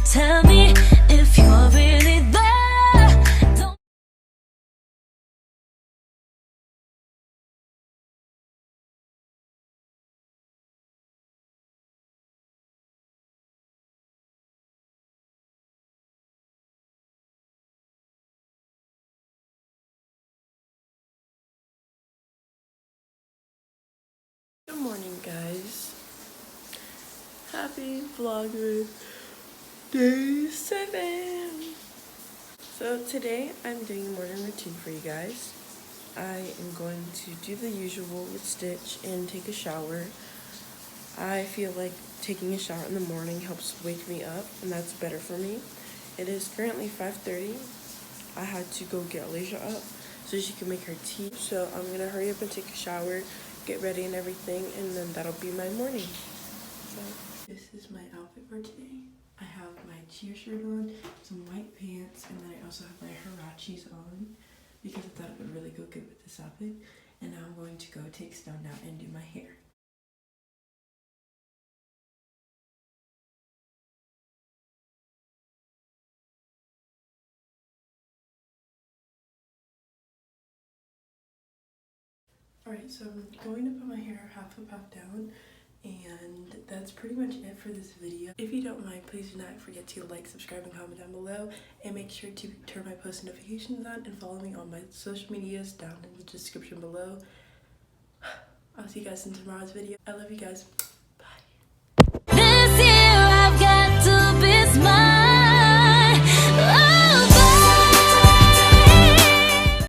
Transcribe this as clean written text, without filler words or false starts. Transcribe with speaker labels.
Speaker 1: tell me if you're really there. Don't
Speaker 2: Good morning, guys. Happy Vlogmas Day 7. So today I'm doing a morning routine for you guys. I am going to do the usual with Stitch and take a shower. I feel like taking a shower in the morning helps wake me up, and that's better for me. It is currently 5:30. I had to go get Alicia up so she can make her tea. So I'm gonna hurry up and take a shower, get ready and everything, and then that'll be my morning. So this is my outfit for today. I have my cheer shirt on, some white pants, and then I also have my huaraches on because I thought it would really go good with this outfit. And now I'm going to go take Stone out and do my hair. Alright, so I'm going to put my hair half up, half down, and that's pretty much it for this video. If you don't mind, please do not forget to like, subscribe, and comment down below, and make sure to turn my post notifications on and follow me on my social medias down in the description below. I'll see you guys in tomorrow's video. I love you guys.